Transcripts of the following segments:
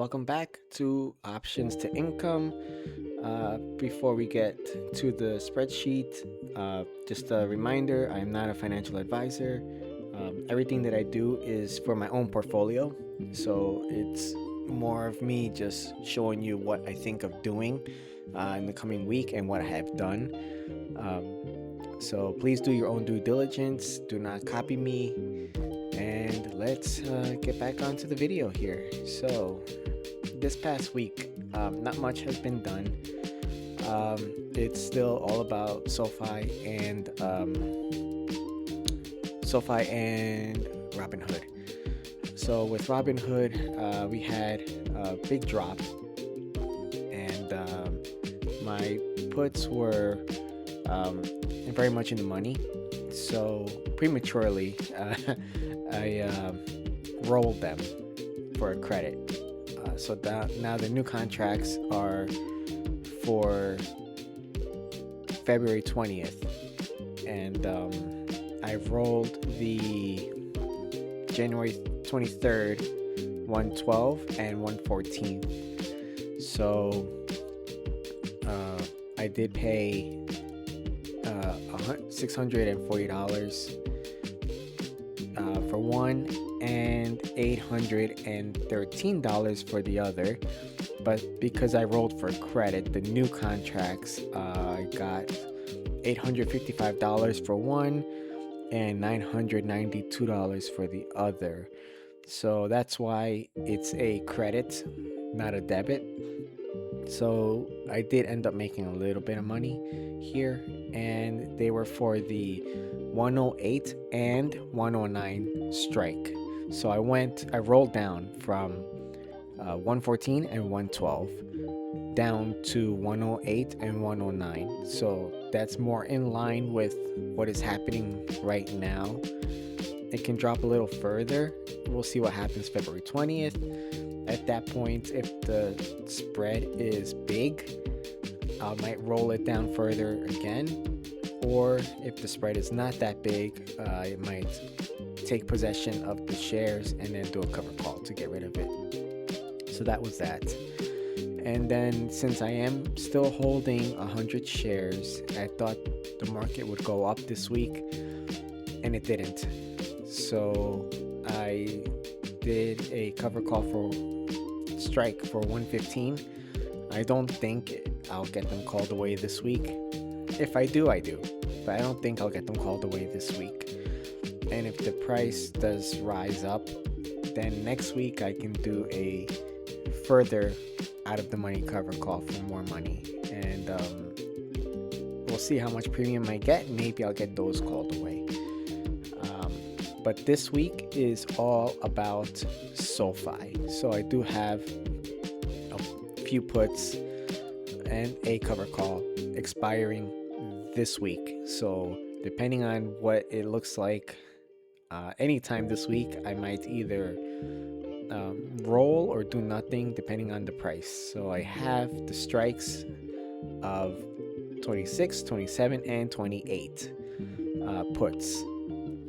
Welcome back to Options to Income. Before we get to the spreadsheet, just a reminder, I'm not a financial advisor. Everything that I do is for my own portfolio, so it's more of me just showing you what I think of doing in the coming week and what I have done. So please do your own due diligence. Do not copy me. And let's get back onto the video here. So this past week, not much has been done. It's still all about SOFI and Robinhood. So with Robinhood, we had a big drop, and my puts were very much in the money. So prematurely, I rolled them for a credit. So now the new contracts are for February 20th, and I've rolled the January 23rd, 112 and 114. So I did pay $640 for one and $813 for the other. But because I rolled for credit, the new contracts, I got $855 for one and $992 for the other. So that's why it's a credit, not a debit. So I did end up making a little bit of money here, and they were for the 108 and 109 strike. So I rolled down from 114 and 112 down to 108 and 109. So that's more in line with what is happening right now. It can drop a little further. We'll see what happens February 20th. At that point, if the spread is big, I might roll it down further again. Or if the spread is not that big, I might take possession of the shares and then do a cover call to get rid of it. So that was that. And then since I am still holding 100 shares, I thought the market would go up this week, and it didn't. So I did a cover call for strike for 115. I don't think I'll get them called away this week. If I do, I do. But I don't think I'll get them called away this week. And if the price does rise up, then next week I can do a further out of the money cover call for more money. And we'll see how much premium I get. Maybe I'll get those called away. But this week is all about SOFI. So I do have a few puts and a cover call expiring this week. So depending on what it looks like anytime this week, I might either roll or do nothing depending on the price. So I have the strikes of 26, 27, and 28 puts,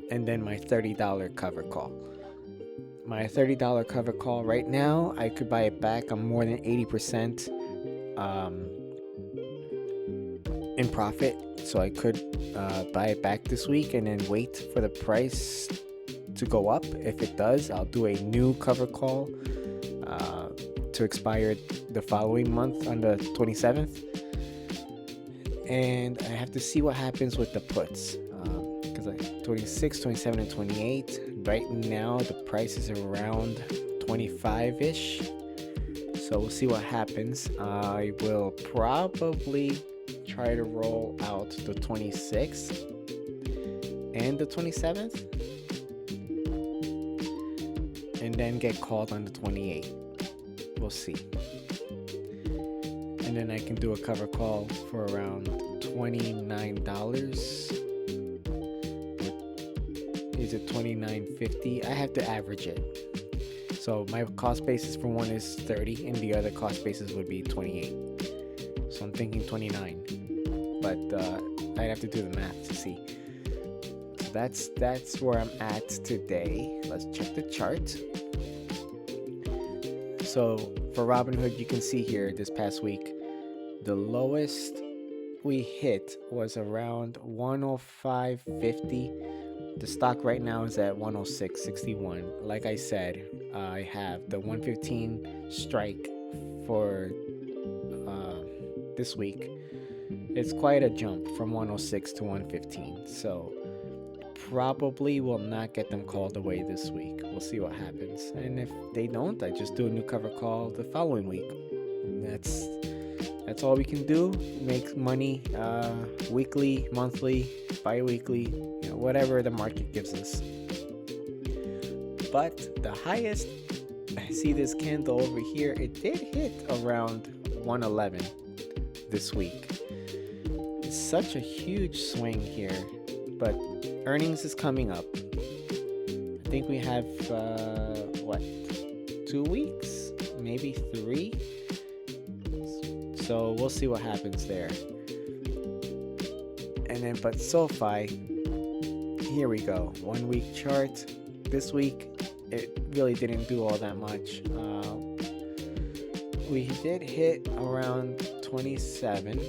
and then my $30 cover call. My $30 cover call right now, I could buy it back. I'm more than 80% in profit, so I could buy it back this week and then wait for the price to go up. If it does, I'll do a new cover call to expire the following month on the 27th. And I have to see what happens with the puts, because 26, 27, and 28, right now the price is around 25-ish. So we'll see what happens. I will probably try to roll out the 26th and the 27th, and then get called on the 28th. We'll see. And then I can do a cover call for around $29. Is it $29.50? I have to average it. So my cost basis for one is 30, and the other cost basis would be 28. So I'm thinking 29, but I'd have to do the math to see. So that's where I'm at today. Let's check the chart. So for Robinhood, you can see here this past week, the lowest we hit was around 105.50. The stock right now is at 106.61. Like I said, I have the 115 strike for this week. It's quite a jump from 106 to 115. So probably will not get them called away this week. We'll see what happens. And if they don't, I just do a new cover call the following week. That's all we can do. Make money weekly, monthly, bi-weekly, whatever the market gives us. But the highest, I see this candle over here, it did hit around 111 this week. It's such a huge swing here, but earnings is coming up. I think we have 2 weeks, maybe 3. So we'll see what happens there. And then, but SOFI, here we go. 1 week chart. This week, it really didn't do all that much. We did hit around 27,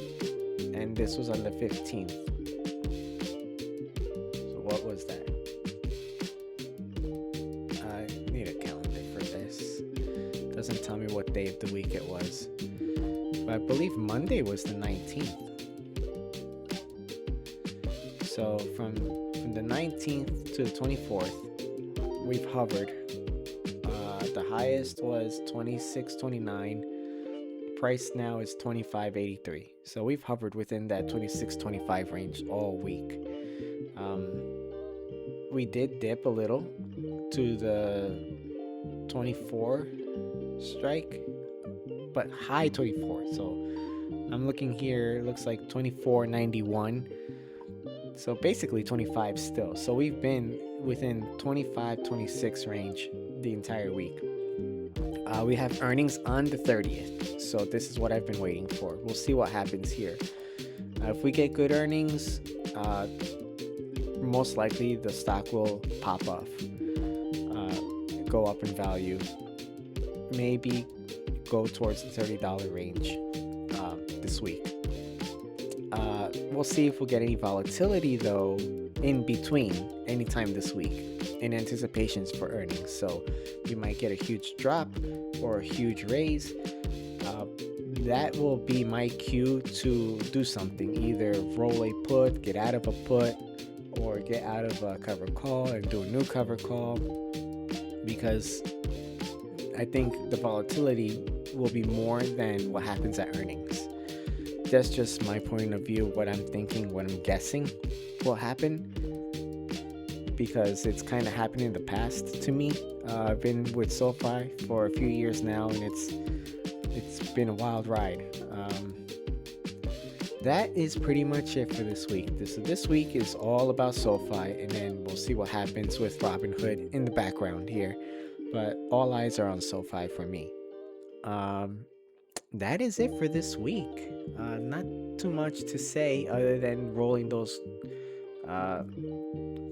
and this was on the 15th. So what was that? I need a calendar for this. Doesn't tell me what day of the week it was. But I believe Monday was the 19th. So from the 19th to the 24th, we've hovered. The highest was 26.29. Price now is 25.83. So we've hovered within that 26.25 range all week. We did dip a little to the 24 strike, but high 24. So I'm looking here, it looks like 24.91. So basically 25 still. So we've been within 25, 26 range the entire week. We have earnings on the 30th. So this is what I've been waiting for. We'll see what happens here. If we get good earnings, most likely the stock will pop off, go up in value, maybe go towards the $30 range this week. We'll see if we'll get any volatility though in between anytime this week in anticipations for earnings. So we might get a huge drop or a huge raise. That will be my cue to do something, either roll a put, get out of a put, or get out of a cover call and do a new cover call, because I think the volatility will be more than what happens at earnings. That's just my point of view, what I'm thinking, what I'm guessing will happen, because it's kind of happened in the past to me. I've been with SOFI for a few years now, and it's been a wild ride. That is pretty much it for this week. This week is all about SOFI, and then we'll see what happens with Robinhood in the background here. But all eyes are on SOFI for me. That is it for this week. Not too much to say other than rolling those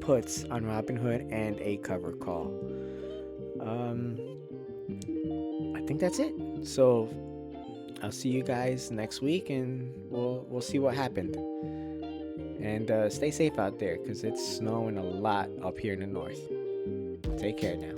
puts on Robinhood and a cover call. I think that's it. So I'll see you guys next week, and we'll see what happened. And stay safe out there, because it's snowing a lot up here in the north. Take care now.